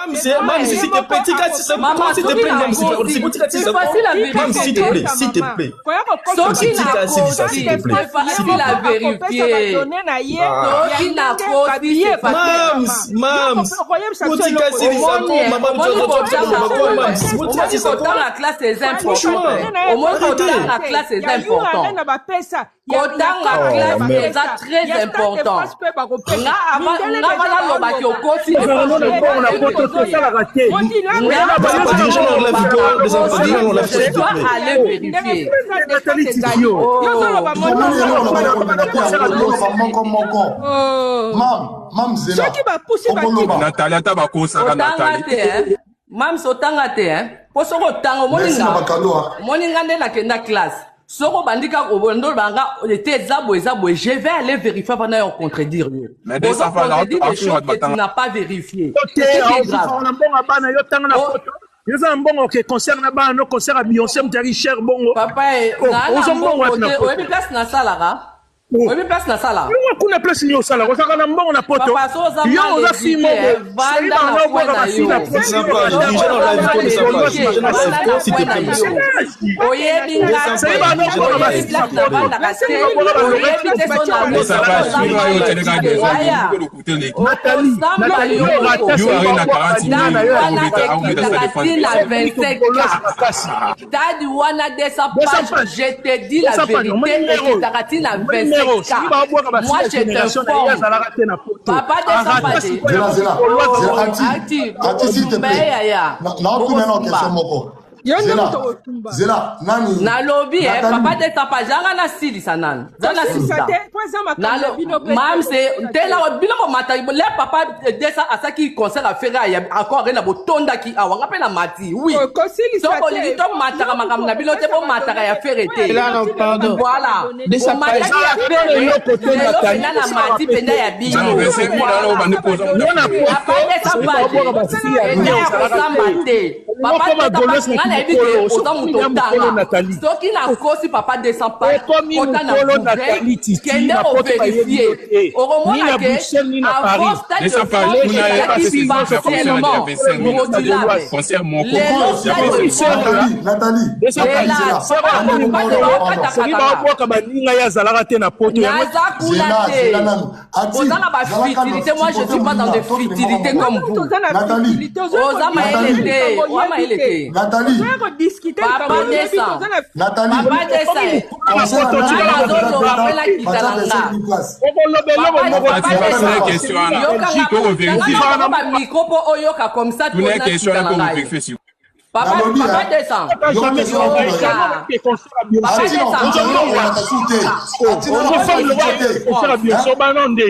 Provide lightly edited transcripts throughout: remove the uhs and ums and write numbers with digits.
Mam, s'il te plaît, s'il te plaît, s'il te plaît, s'il te plaît. Nathalie, Mam sotanga te hein. Posoko tango moninga la kenda classe. Soko bandika obondo banga était zabo je vais aller vérifier pendant on contredire. Mais des ça va tu n'as pas vérifié. Ils ont un bon concert là-bas, nos concerts à Beyoncé, Richard Bongo. Papa, on place na salara. Oui, place na sala. On a place au sala. On a un bon na poto. Yo on a filmé. C'est pas on voit la fille la je te dis la vérité. Moi, je t'informe. Papa Zela, nani? Na lobby, papa de tapa, janga na sili sanan. Janga sili. Mam c'est tela bilo mata le papa de ça à ça qui concerne à faire encore rien bo tonda ki awa ngape na mati. Oui. So ko li to mata makam na bilo te bo mata ya faire été. Pardon. Voilà. De ça mata ya faire na mati penda ya bi. Papa de soki na kosi papa descend pas kota na Nathalie kende o vérifier oromona ke avant stade de moi je suis pas dans des futilités comme vous. Nathalie, Papa descend. Nathalie, Papa descend.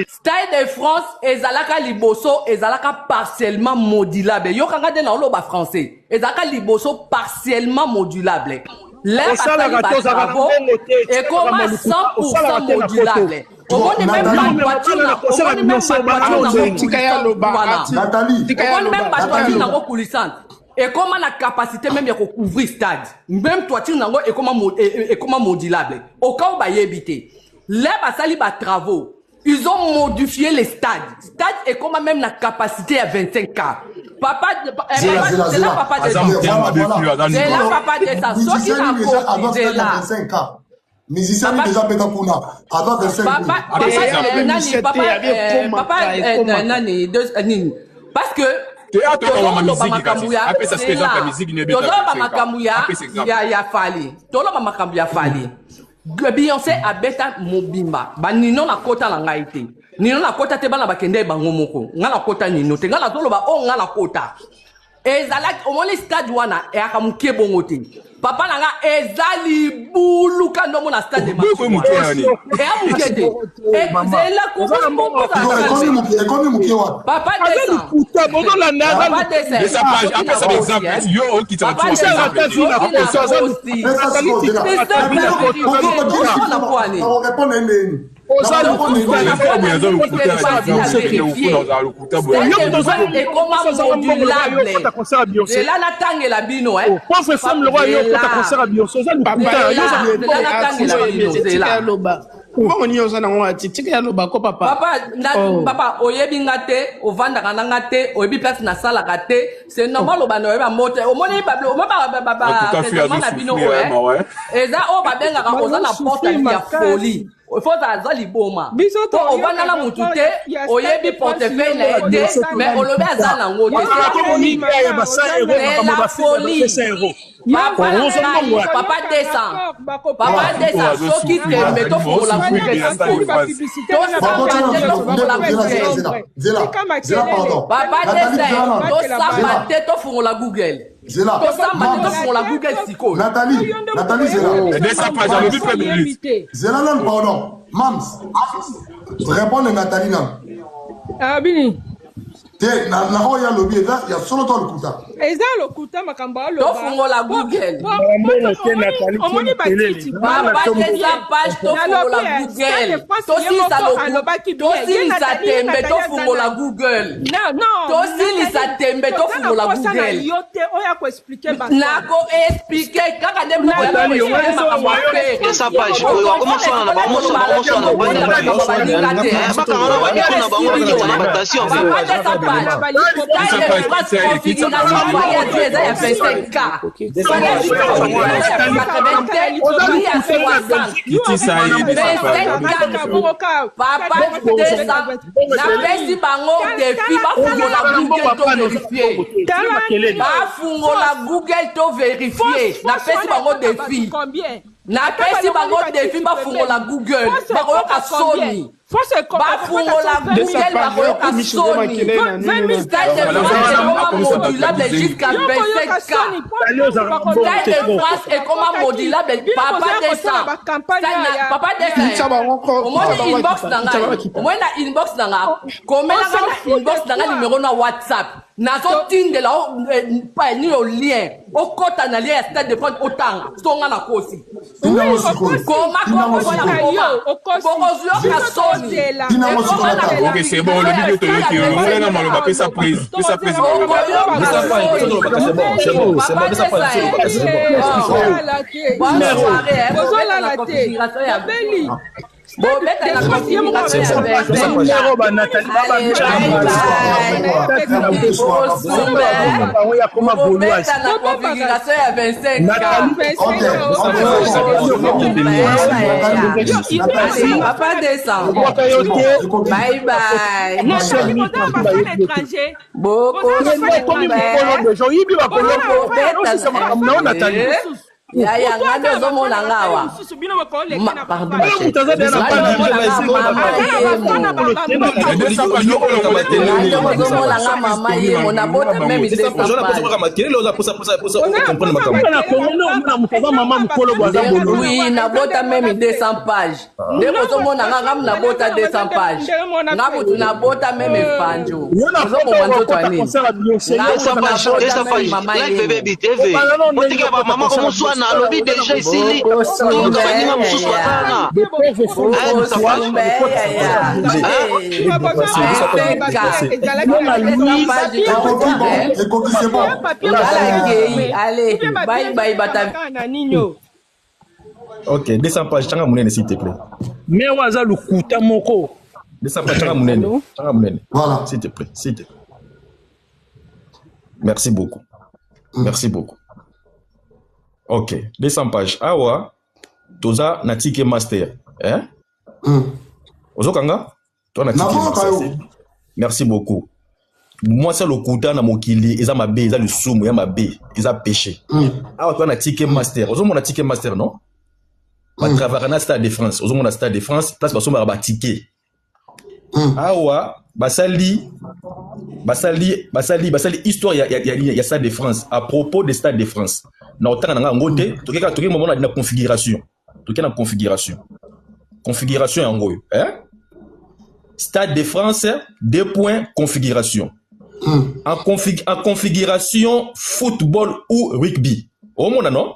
Stade de France ezalaka liboso ezalaka partiellement modulable. Yo kanga de na oloba français. Ezalaka liboso partiellement modulable. L'air et comment 100% modulable. On ne même pas voiture na coulissante. Et comment la capacité même de couvrir stade. Même toiture nango et comment modulable. Au cas où ba yebité. Les basali ba travaux. Ils ont modifié les stades. Stade est comment même la capacité à 25K. Papa, c'est là papa de ça. C'est là papa de ça. Sauf qu'il a cotisé là. Musicien déjà pétant pour nous. Avant 25 parce que Beyoncé a beta mobimba. Ba nino na kota la ngaite. Nino na kota te bana bakende bango moko. Ngala kota nino te ngala tolo ba o ngala kota. Ezala omoni stade wana e akamuke bongote. Papa nanga ezali bulu kando mo na stade ma. E amukete. Ezela ko ekomi muke wa. Papa descend. Papa descend. De sa page après ça exemple yo qui t'a tué. Comment on y a un ticket à l'obako, papa? Papa, oyebi ngate, ovanda kanangate, oyebi place na sala gate, c'est normal au bano eba mote. Au moni bablo, au baba, c'est normal na bino ouais. Et ça, oh babenga kakoza na porte ya folie. Il faut ça liboma. To ovanda la mutute, oyebi portefeuille na ete, mais olobi azana ngote. C'est la folie. Papa descend, soki te meto pour la Google. Nathalie, Zéla, pardon. Mams, réponds à Nathalie. Ah, Bini. Te na oya lobby eza ya solo to lokuta. Eza lokuta makamba lo. To fungola Google. Omoni batiti. Papa tesa page to fungola Google. To si sa lokuta. To si sa tembe to fungola Google. Non. To si sa tembe to fungola Google. Yote oya ko expliquer ba. Na ko expliquer kaka dem ko ya esa page comment ça na ba mo so na Google to vérifier. Na pesi bango défi. Na pesi bango défi ba fungola Google. Ba ko ka Sony. Ba fungola Google ba ko ka Sony. 20 stades de France modulable jusqu'à 25K. Stade de France est comment modulable papa descend. Papa descend. Au moins inbox nanga. Au moins na inbox nanga. Comment na inbox nanga numéro na WhatsApp. Nazo tinde la pas ni au lien. Au kota na lien stade de France autant. Songa na kosi. Ok, c'est bon, le vidéo te le on a mal pas ça prise. Ça prise. Papa descend. Bye bye. Oui, na bota même 200 pages. Depo mo na ngam na bota 200 pages. Ngabu na bota même fanjo. Zo mo wanzo twani. Esa page. Live baby TV. Motika ba mama ko muswa na lobi déjà ici. Allez, bye bye bata. Ok, 200 pages, changa munene s'il te plaît. Mais waza lukuta moko. 200 pages, changa munene. Voilà. S'il te plaît, Merci beaucoup. Merci beaucoup. Ok, 200 pages. Awa, toza na ticket master. Hein? Ozokanga? Toi na ticket master. Merci beaucoup. Moi, c'est le kouta na mokili, ils ont ma bé, ils ont le soum, ils ont ma bé, ils ont péché. Awa, toi na ticket master. Ozokanga na ticket master, non? Ma travaille na Stade de France. Ozokanga na Stade de France, place baso ba ticket. Awa, basali histoire ya Stade de France à propos de Stade de France. Na otanga nga ngote, toke moment na configuration. Toke na configuration. Configuration ya ngoyo, hein? Stade de France, 2 points configuration. En configuration football ou rugby. Au monde non?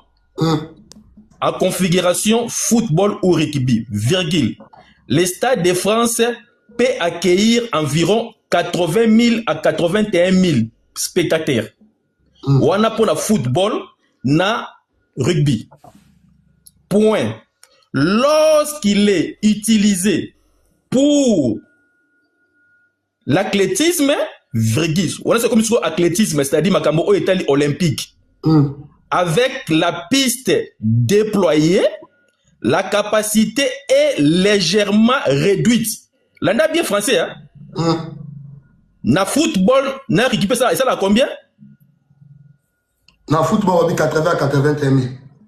En configuration football ou rugby, virgule. Le Stade de France peut accueillir environ 80 000 à 81 000 spectateurs. On a pour le football, na rugby. Point. lorsqu'il est utilisé pour l'athlétisme, on a ce comme athlétisme, c'est-à-dire Makambo Italie olympique. Avec la piste déployée, la capacité est légèrement réduite. Là, on a bien français, hein? Na football, na récupéré ça, et ça là combien? Na football, on a 80 000.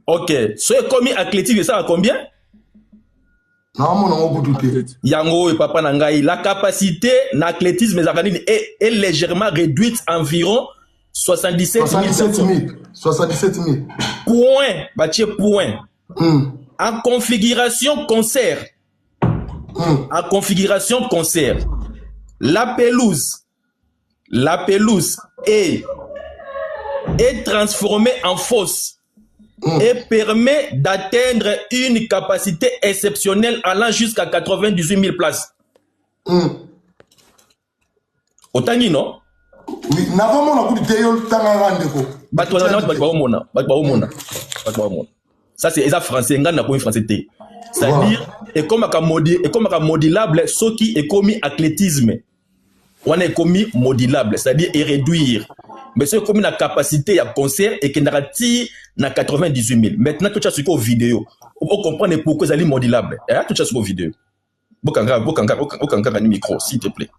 Ok. Ce commis athlétique, ça à combien? Non, mon douté. Yango et papa Nangaï, la capacité d'athlétisme est légèrement réduite, environ 77 000. 77 000. Point, bâtir point. En configuration concert. En configuration concert. La pelouse est transformée en fosse. Et permet d'atteindre une capacité exceptionnelle allant jusqu'à 98 000 places. Autant non? Oui, ça c'est ça français, français. C'est-à-dire, et comme modulable, ce qui est commis athlétisme, on est commis modulable, c'est-à-dire réduire. Mais c'est comme une capacité à concert et qui n'a na 98 000. Maintenant, tout ça sur une vidéo. On comprend pourquoi c'est modulable. Tout ça sur une vidéo. Bokanga un micro, s'il te plaît.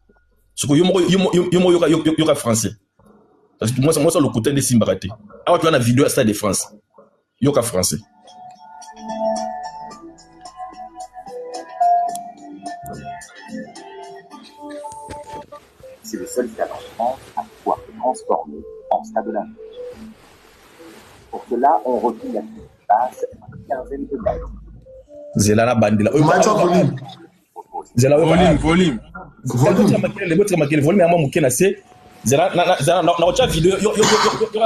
Ce que y aura français. Parce que moi, c'est le côté de Simbarate. Alors, tu as la vidéo à Stade de France. Y aura français. C'est le seul stade en France à pouvoir se transformer en stade olympique. Pour cela, on recule la passe d'une quinzaine de mètres. Zela bandila. Zela volume. Volume à moi mukena c'est Zela na ocha vidéo yo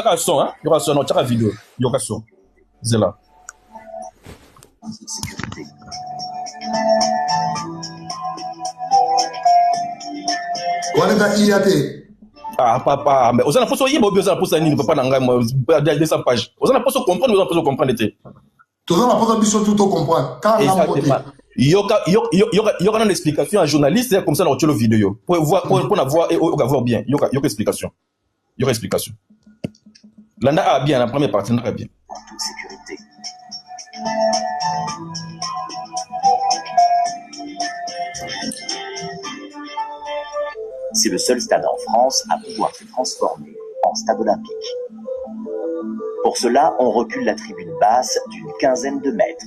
ka son hein. Yo ka son na ocha vidéo. Yo ka son. Zela. Sécurité. Ah papa, mais on a pas soyé besoin pour ça ni papa nanga moi 200 pages. On a pas comprendre, on a pas comprendre était. Tout ça n'a pas besoin tout comprendre. Exactement. Il y aura une explication à un journaliste comme ça dans le vidéo pour voir voir et voir bien. Il y aura explication. Il y aura explication. Landa a bien la première partie, n'a bien. En toute sécurité. C'est le seul stade en France à pouvoir se transformer en stade olympique. Pour cela, on recule la tribune basse d'une quinzaine de mètres.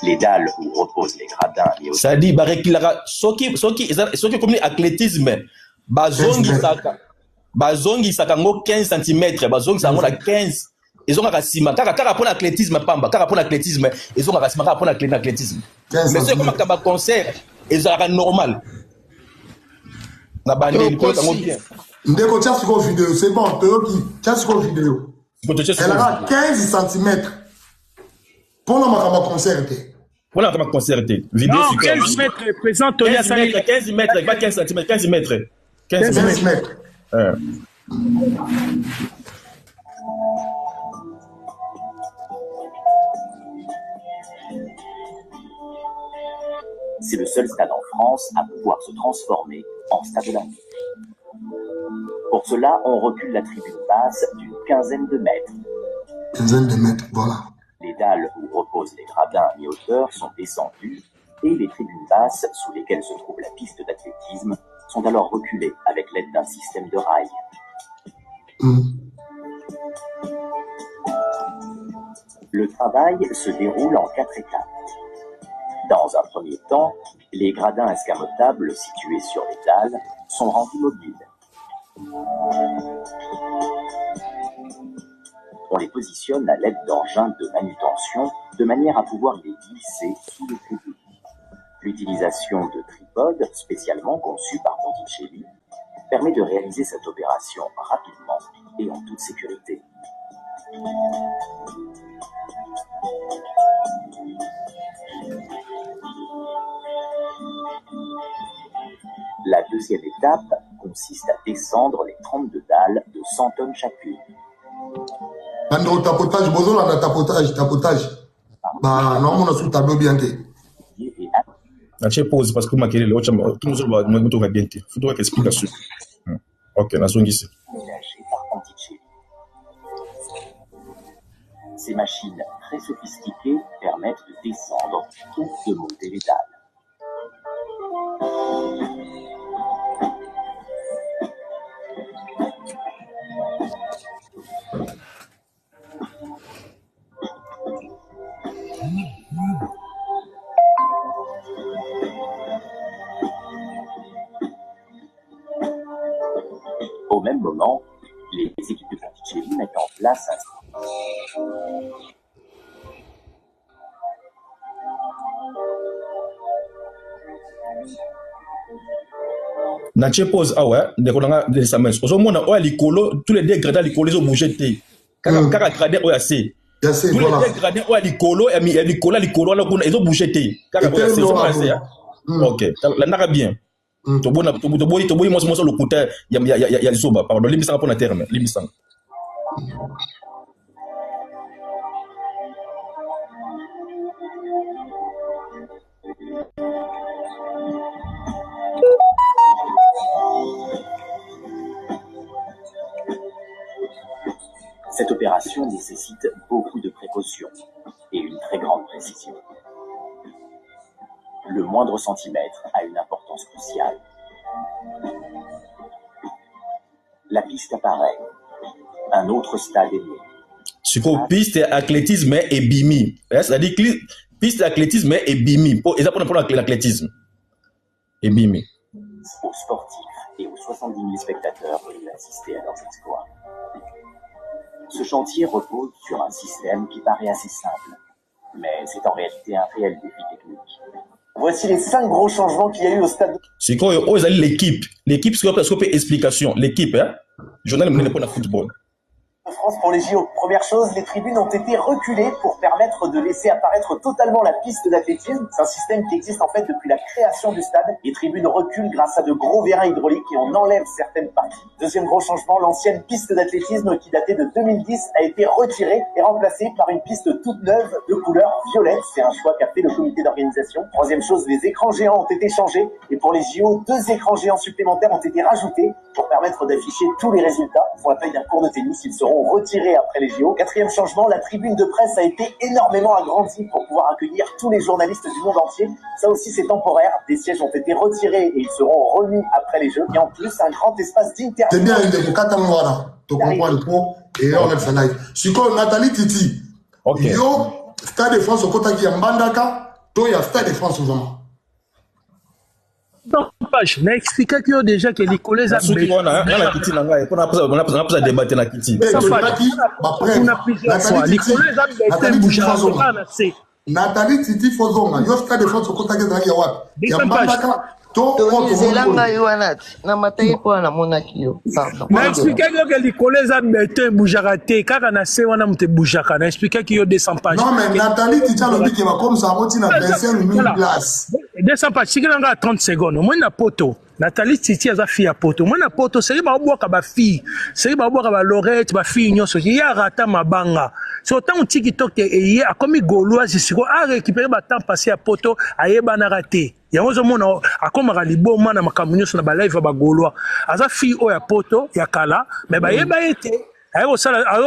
Les dalles où reposent les gradins et ça dit barekilara soki comme athlétisme bazongi saka ngo 15 cm bazongi sango na 15 ils ont rasima kaka pour l'athlétisme pamba kaka pour l'athlétisme ils ont rasima pour l'athlétisme mais c'est comme un concert ils ont normal na bandeli ko tango bien ndeko tia sur vidéo c'est bon toyoki tia sur vidéo elle a 15 cm pour le makama concert. Pour le makama concert. Vidéo non, 15 mètres présente 15 mètres, pas 15 cm, 15 mètres. 15 mètres. C'est le seul stade en France à pouvoir se transformer en stade olympique. Pour cela, on recule la tribune basse d'une quinzaine de mètres. Quinzaine de mètres, voilà. Les dalles où reposent les gradins à mi-hauteur sont descendues et les tribunes basses sous lesquelles se trouve la piste d'athlétisme sont alors reculées avec l'aide d'un système de rails. Le travail se déroule en 4 étapes. Dans un premier temps, les gradins escamotables situés sur les dalles sont rendus mobiles. On les positionne à l'aide d'engins de manutention de manière à pouvoir les glisser sous les tribunes. L'utilisation de tripodes spécialement conçus par Monticelli permet de réaliser cette opération rapidement et en toute sécurité. La deuxième étape consiste à descendre les 32 dalles de 100 tonnes chacune. Tapotage. Bah, non, on a sous tableau bien que. Je pose parce que ma querelle, tout le monde va bien. Il faudra une explication. Ok, la zone ici. Ces machines très sophistiquées permettent de descendre ou de monter les dalles. Au même moment, les équipes de Ponticelli mettent en place un... Nache pose de konanga de samens. Ozo mona o alikolo tous les dégradés alikolo zo bouger kaka gradé o assez. Tous les dégradés o alikolo et mi alikolo ala kuna ezo bouger kaka o assez so assez. OK, la naka bien. To boyi mo le côté ya soba pardon limisanga pour na terme limisanga. Cette opération nécessite beaucoup de précautions et une très grande précision. Le moindre centimètre a une importance cruciale. La piste apparaît. Un autre stade est né. Sur piste athlétisme et bimi. C'est-à-dire que piste athlétisme et bimi. Pour l'athlétisme. Et bimi. Aux sportifs et aux 70 000 spectateurs venus assister à leurs exploits. Ce chantier repose sur un système qui paraît assez simple, mais c'est en réalité un réel défi technique. Voici les 5 gros changements qu'il y a eu au stade. C'est quoi l'équipe? L'équipe, c'est quoi explication? L'équipe, hein? Journal ne pas le football. En France pour les JO. Première chose, les tribunes ont été reculées pour permettre de laisser apparaître totalement la piste d'athlétisme. C'est un système qui existe en fait depuis la création du stade. Les tribunes reculent grâce à de gros vérins hydrauliques et on enlève certaines parties. Deuxième gros changement, l'ancienne piste d'athlétisme qui datait de 2010 a été retirée et remplacée par une piste toute neuve de couleur violette. C'est un choix qu'a fait le comité d'organisation. Troisième chose, les écrans géants ont été changés et pour les JO, 2 écrans géants supplémentaires ont été rajoutés pour permettre d'afficher tous les résultats. Pour la taille d'un court de tennis, ils seront retirés après les JO. Quatrième changement, la tribune de presse a été énormément agrandie pour pouvoir accueillir tous les journalistes du monde entier. Ça aussi, c'est temporaire. Des sièges ont été retirés et ils seront remis après les Jeux. Et en plus, un grand espace d'interview. C'est bien, il y a 4 ans, voilà. Tu comprends le point et on a fait live. Si Nathalie Titi, yo, Stade de France au côté qui est en Bandaka, toi, il y a Stade de France vraiment. Non, je n'ai expliqué que déjà que les collègues ont débattu. On a débattu na Kiti. Nathalie Titi Fozonga, yo Stade de France au côté qui est en Bandaka. N'expliquez que les collègues ont été bougaratés, car on a fait un peu bougara. N'expliquez qu'il y a 200 pages. Non, mais Nathalie Titi a dit qu'il va comme ça, on a baissé le 1000 places. 200 pages, si on a 30 secondes, moi, na poto. Nathalie Titi a fille à poto. Moi, na poto, c'est pas boire à ma fille. C'est pas boire à Lorette, ma fille, non, il y a rata ma banga. C'est autant un TikTok et il y a comme Gaulois, c'est quoi, à récupérer ma temps passé à poto, à yébana raté. Il y a un moment à comme Ralibo, man, à ma communion sur la live à Gaulois. À sa fille, oh, à poto, il y a Kala, mais bah, yéba été. Alors,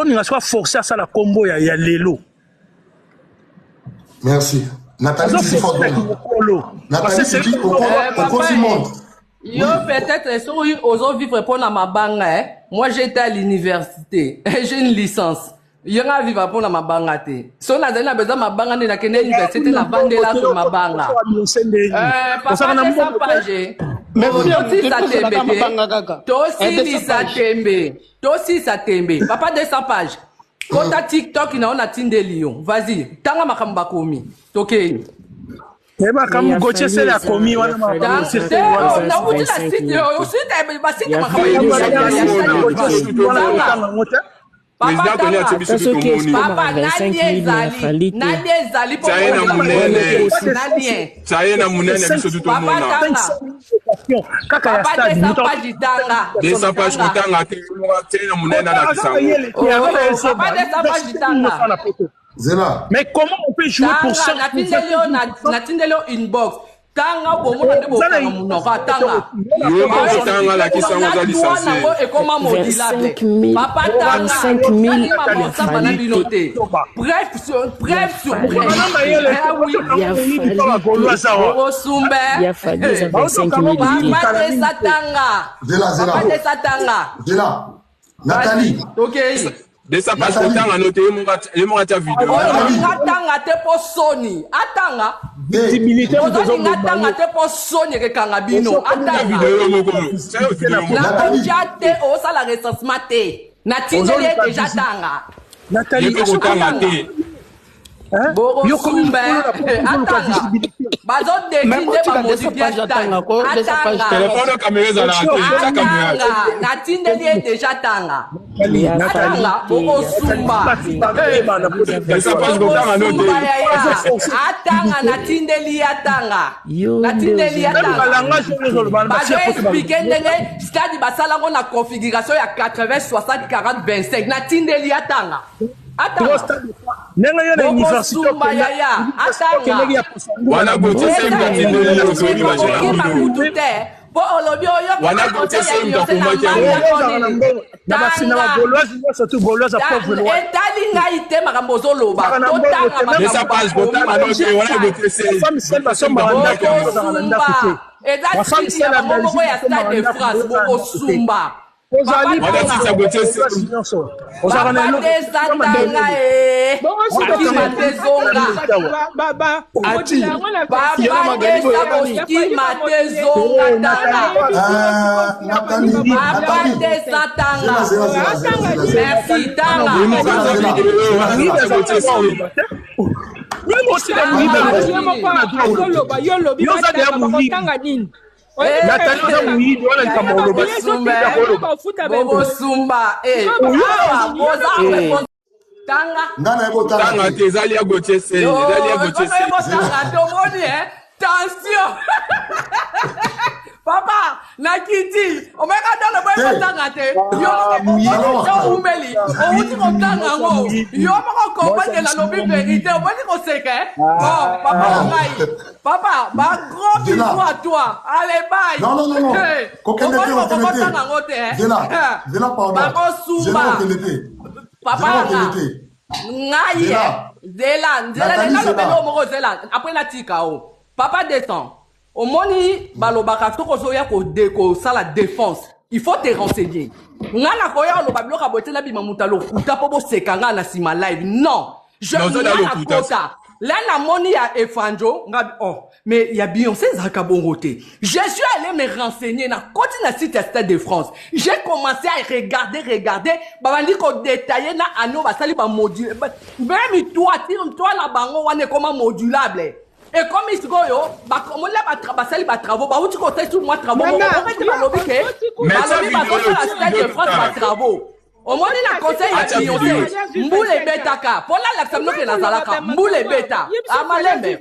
on a soit forcé à ça la combo, il y a Lélo. Merci. Nathalie Titi Fozonga. Nathalie Titi, au Simon. Yo, peut-être, si vous avez vivre pour ma banque, moi j'étais à l'université, j'ai une licence. Yo nga vivre pour ma banque. Si on a besoin de ma banque, on a qu'une université, la bande là sur ma banque. Papa, de sa page. Tosi sa tembe. Papa, de sa page. Quand t'as TikTok, il y a un atteint des lions. Vas-y, t'as ma kamba komi. Ok. Eh ben, comme Gauthier, c'est la commis, on a Zela. Mais comment on peut jouer pour ça? Natindelo inbox. Tanga bomona de bokanga munoko tanga. Tanga la qui sont aux licenciés. Et comment modulable. Papa tanga 25 000 bref sur bref. Il a fallu 25 000. Zela. Nathalie. Ok. De sa page tanga noté les morata vidéo. Atanga te po Sony. Atanga. Visibilité atanga te po Sony ke kanga bino. Atanga vidéo moko. La conjate au sala recensement te. Natindeli déjà tanga. Nathalie tanga te. Boro Sumbe. Atanga. Bazo décider ba modifier tanga. Téléphone caméra za la caméra. Natindeli déjà tanga. Atanga Boro Sumba. Ça passe tanga noté. Atanga natindeli atanga. Natindeli atanga. Bazo expliquer ndenge stade basala ngo na configuration ya 80 60 40 25. Natindeli atanga. Atanga. Nenga yo na université atanga. Wana gote sem natindeli ozoli ba jela. Bo olobi oyo wana gote sem ta komaki. Na basina ba boloise surtout boloise a pauvre loi. Etali ngai te makambo zoloba. Totanga mais ça passe botanga noté wana gote sem. Femme seule ba somba randa ke za randa fité. La femme seule la Belgique ya Stade de France Boko Sumba. Ozali wana tisa gote sem. Ozali na tanga baba Tanga tezali ya gote se, ezali ya gote se. Tension. Papa, nakiti, o meka dole boy tanga te. Yo umeli, o uti ko tanga ngo. Yo mo ko ba de la lobi vérité, o bani ko seke. Oh, papa ngai. Papa, ba gros bisou à toi. Allez, bye. Non. Zela, pardon. Ba ko sumba. Papa ngai. Zela. Après la tika o. Papa descend. Au moni balobaka to kozoya ko deko sala défense. Il faut te renseigner. Ngana koya lo bablo ka botela bima mutalo kuta po bo sekanga na sima live. Non. Je ngana kota. Là la moni ya Efanjo, mais il y a Beyoncé Zakabongote. Je suis allé me renseigner na côté na site Stade de France. J'ai commencé à regarder, babandi ko détailler na ano basali ba module. Même toi la bango wane comment modulable. Et comme il se goyo, bah comme on l'a basali ba travaux, bah où tu comptes tout moi travaux. On reste ba lobby ke. Ba lobby ba ko la Stade de France ba travaux. Au moins il a conseil à Beyoncé. Mboule betaka. Pour la samno ke nazalaka. Mboule beta. Amalembe.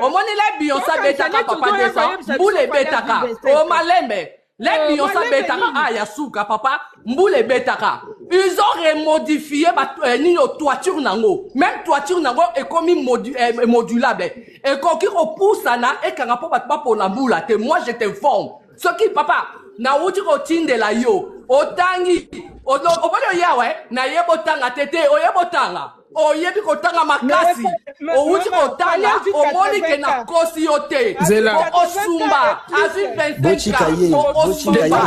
Au moins il a Beyoncé betaka papa descend. Mboule betaka. Au malembe. Les Beyoncé betaka ah yasuka papa. Mboule betaka. Ils ont remodifié nino toiture nango. Même toiture nango est comme modulable. Et quand il repousse na et quand on pas pour la boule te moi je t'informe. Ce qui papa na uti ko tinde la yo. Otangi obolo yawe na yebo tanga tete oyebo tanga oyebi ko tanga makasi outi ko tanga omoni ke na kosi yote o sumba azi 25 o sumba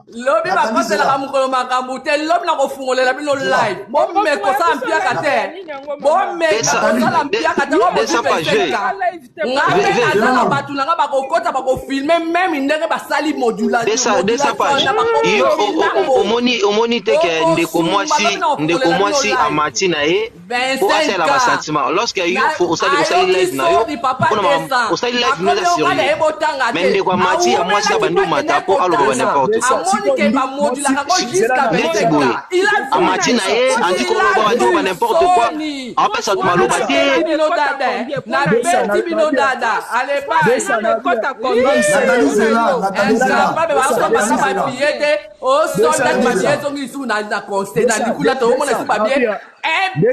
lobi ba kosela ka mukolo makambu te lobi na ko fungolela bino live bo me ko sa mpia ka te bo me ko sa mpia ka te bo na batu na ba ko kota ba ko filmer même ndenge ba sali modulation de sa page yo omoni te ke ndeko mwasi amati na ye po asala ba sentiment lorsque yo osali live na yo osali live no za sur lui mais ndeko amati ya mwasi abandi mata po aloba ba n'importe quoi amati na ye andi ko ba n'importe quoi apesa to maloba te na beti bino dada ale ba kota kondo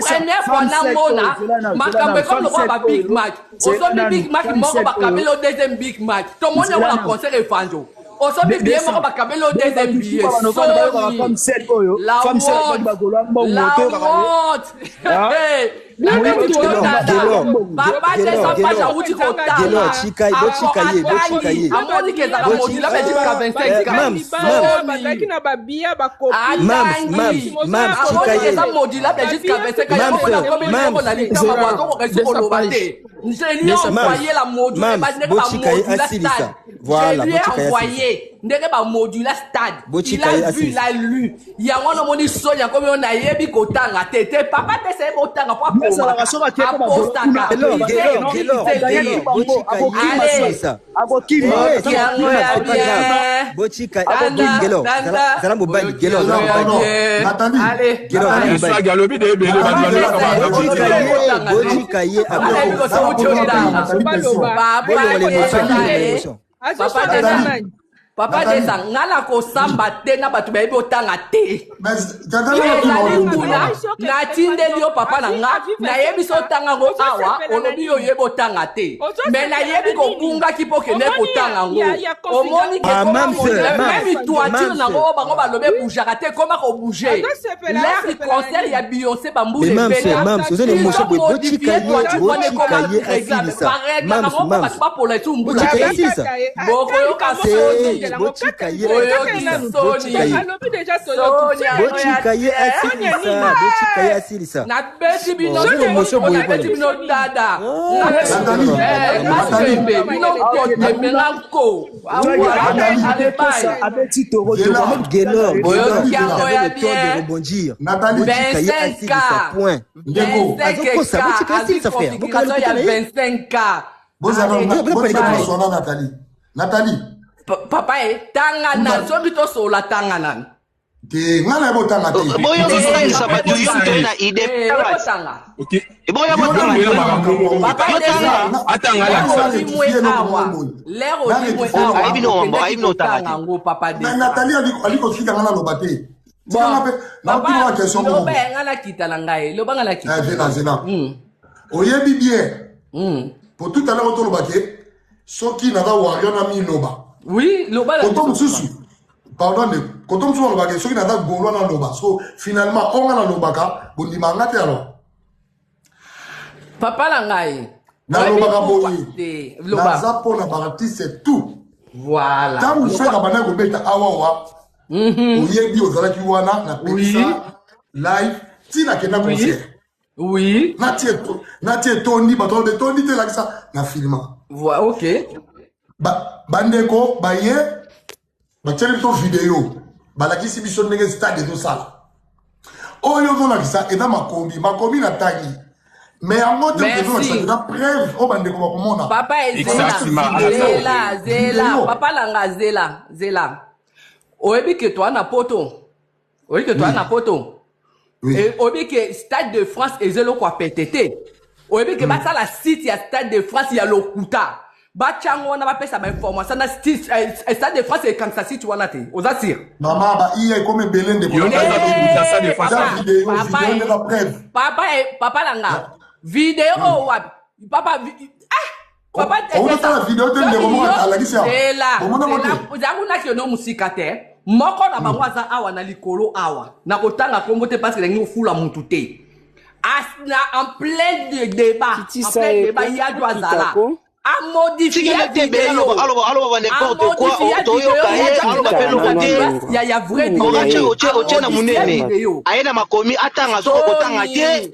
première fois na mona makambe comme le roi ba big match osobi big match moko bakabelo deuxième big match to mona wala concert efanjo osobi bien moko bakabelo deuxième billet comme celle oyo femme celle la honte papa desa pacha uti kota amoni keza ka modila be jusqu'à 25 ans bazaki na babia bako mam chikaye keza modila be jusqu'à 25 ans mona comme moko na litama bazo ko reso lobate je lui ai envoyé la module ba ne pas modula stade voilà je lui ai envoyé ndenge ba modula stade il a vu il a lu yango no moni sonya comme on a yebi kotanga tete papa desa e botanga po Papa desa ngala ko samba te na batu bayebi otanga te. Na tindeli yo papa na nga na yebi so tanga ngo awa olobi yo yebo tanga te. Mais na yebi ko kunga kipo kene ko tanga ngo. Omoni ke même toiture na ngo bango ba lobe bouger te comment ko bouger. L'air du concert ya Beyoncé bambou de belle. Même c'est le monsieur de bochika Nathalie. Papa tangana soki to sola tangana te ngana bo tanga te boyo ko sa ba tu yunto na ide tanga okay boyo bo tanga papa atanga la lero dimwe aibino tanga ngo papa de Nathalie aliko fika ngana lo bate papa lo ba ngana kita la ngai lo ba ngana kita zena oyebi bien pour tout à l'heure to lo bate soki na da wa na mi loba. Oui, loba la pardon, quand on se voit, ceux qui n'ont pas de golo dans loba. So finalement, on a loba ka, bon dimangate alors. Papa langai. Na loba ka boni. Na zapo na barati c'est tout. Voilà. Quand vous faites la banane go beta awa. Oyebi ozala ki wana na pesa live tina kena concert. Oui. Na tie Tony bato de Tony te la ça na filma. Voilà, OK. Bandeko baye bachele to vidéo balakisi biso ndenge stade to sala oyo zona kisa eda makombi na tangi mais en mode de la preuve o bandeko bakomona papa zela papa langa zela oyebi ke toi na poto et oyebi ke stade de France ezelo kwa petete oyebi ke basala site ya stade de France ya lokuta bachango na bapesa ba information na stade de France et Kansas City wana te ozasir mama ba iya comme belende pour stade de France papa langa vidéo wapi papa on a la vidéo de Ndeko à la gisia zangu na kiono musika te moko na bango aza awa na likolo awa na kotanga kombo te parce que ngi ofula mutu te asna en plein débat il y a du hasard a modifié alors n'importe quoi il y a vrai na munene ayena makomi atanga soko kotanga te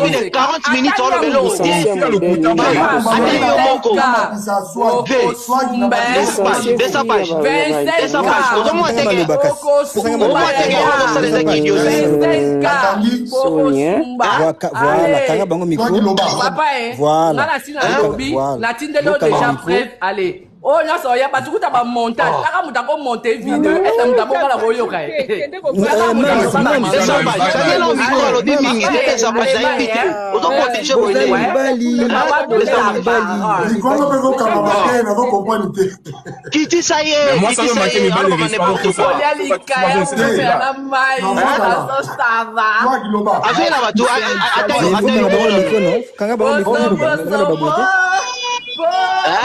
les 40 minutes sur le vélo. Allez. Oh, non, ça y a pas tout à montage. Là, on t'a monté vidéo. Est-ce que t'as pas la voyou? Kiti ça y est. Moi ça me marquait mes balles de n'importe quoi.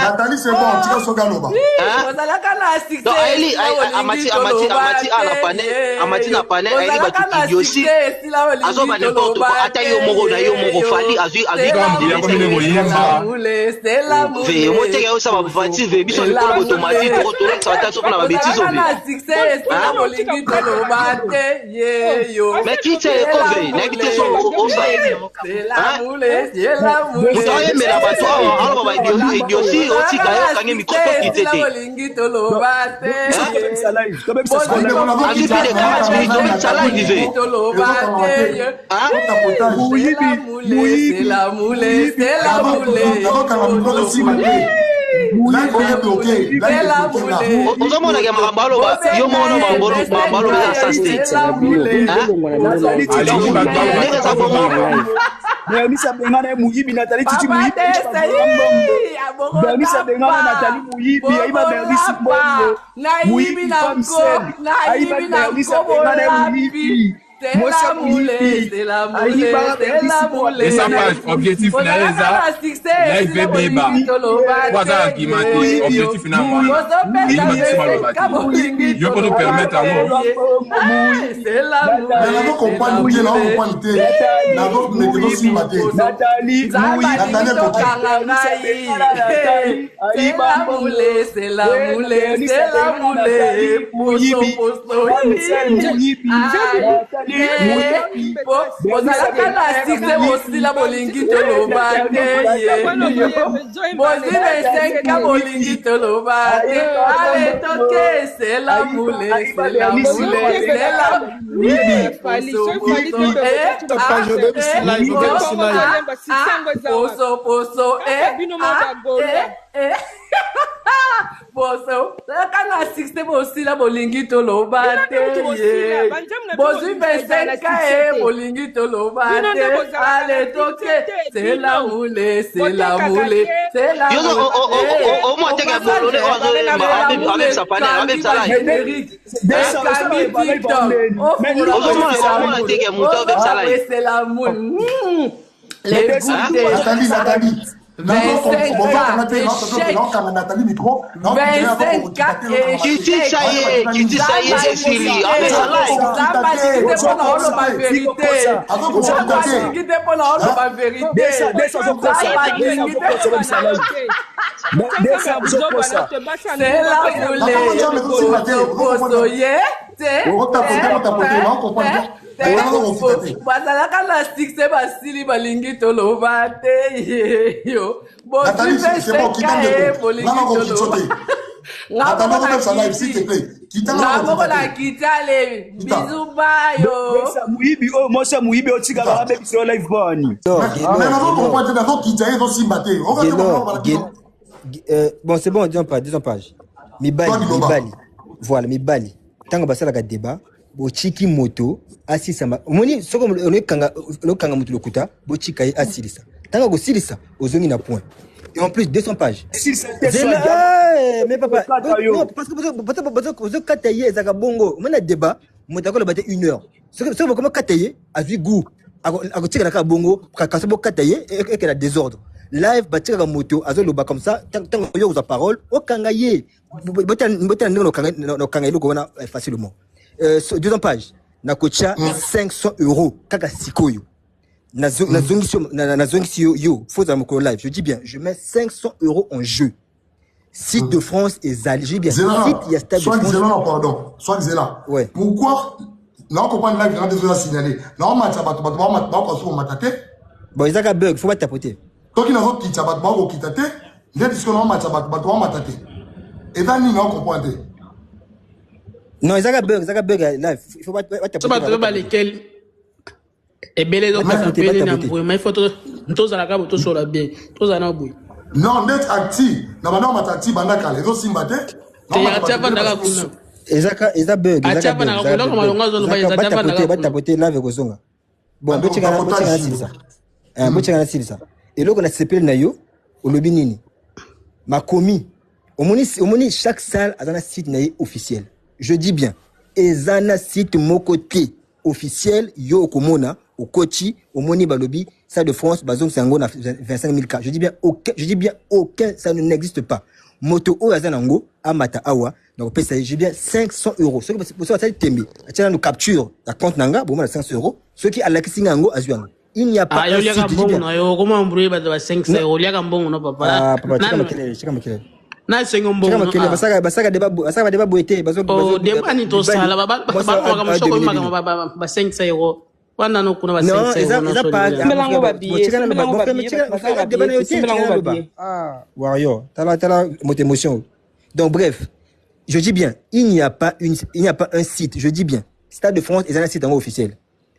Nathalie, c'est bon, tu vas sauver l'oba. Non, Aïli, Amati n'a pas né, Aïli va tout idiotie. Azo va n'importe quoi. Attaque au moro, d'ailleurs, moro fali, Azu, Ve, moi, t'es là, ça va bâtir, ve, biso, le col automatique, pour retourner, ça va t'asseoir pour la bêtise, mais qui t'es, Ove, n'habitez son au sein. Vous t'auriez mis l'abattoir, alors on va idiotie, aussi, d'ailleurs, quand il y a un micro qui t'était. Objectif je peux nous permettre à Boso, kana 60 bosi la bolingi to lobate ye. Bosi 25 bolingi to lobate. Allez toke, c'est la moule, c'est la moule, c'est la moule. Au moins t'es bolone avec sa panne, avec sa live. C'est la moule. Les Nathalie. 25 micro. Qui dit ça y est, Cécilie. bazalaka na succès basili balingi toloba te yo Nathalie, c'est bon, qui t'en découle. Non, attends, ça live, s'il te plaît. Qui t'en bon, c'est bon, disons page. Mibali. Voilà, Mibali. Tant que ça, la débat. Bochiki moto asisa moni soko kanga mutu lokuta bochika asilisa tanga go silisa ozongi na point et en plus 200 pages mais papa non parce que vous kataye ezaka bongo mona débat motako le baté 1 heure ce que comment kataye a vu goût ako tika ka bongo ka so kataye et que la désordre live batika moto azoloba comme ça tant yo uza parole okangaye botan no kanga iloko wana facilement. Deuxième page, nakocha 500 €. Kaka sikoyo. Yo, faut dans mon live. Je dis bien, je mets 500 € en jeu. Site de France et Zal. Je dis bien, site, il y a Stade de France. Pardon. Soit là. Ouais. Pourquoi Non, comprendre live, on a déjà signalé. Non, match à battre, on m'a taté. Bon, ils ont un bug, faut pas tapoter. Toi qui n'as pas quitté, on m'a taté. Vous êtes qu'on a match à battre, on m'a taté. Et dans l'île, on comprend. Non, ils ont un bug live. Il faut pas tapoter. Tu vas pas lesquels. Et bel et donc, il faut tous à la carte, tous sur la bien. Tous à la bouille. Non, net acti. Non, non, ma tati, bandaka, les autres simbate. Non, ma tati, Eza bug, eza bug. Ba tapoter live kozonga. Bon, bo cheka na silisa. Bo cheka na silisa. Et là on a CPL na yo, olobi nini. Makomi. Omoni chaque salle a un site na officiel. Je dis bien, ezana site mokoté officiel yo komona au Kochi, omoni balobi, ça de France, bazong sango na 25 000 cas. Je dis bien aucun, ça n'existe pas. Moto o yazanango amata awa. Donc, j'ai bien 500 €. Ceux qui pour ça, ça tembe. Tiens, nous capture la compte nanga, bon, 500 €. Ceux qui à la kisingango, azuango. Il n'y a pas de site. Comment embrouiller 500 €? Il y a un bon, non, papa. Ah, papa, tu vas me kill. Na sengo mbongo. Tu vas me kill. Basaka débat boité. Oh, débat ni to sala. Baba, baba, shoko imaka ba 500 €. Wana no kuna ba 500 €. Non, ils pas. Ah, Wario. T'as mon émotion. Donc, bref. Je dis bien, il n'y a pas un site. Je dis bien, Stade de France est un site officiel.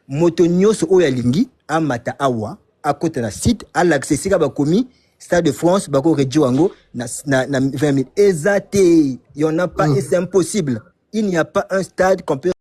Motonyos Oyalingi, à Mata Awa, à côté d'un site, à l'accès, c'est Bakomi, Stade de France, Bako Redjoango, na 20 000. Exacté. Il n'y en a pas et c'est impossible. Il n'y a pas un stade qu'on peut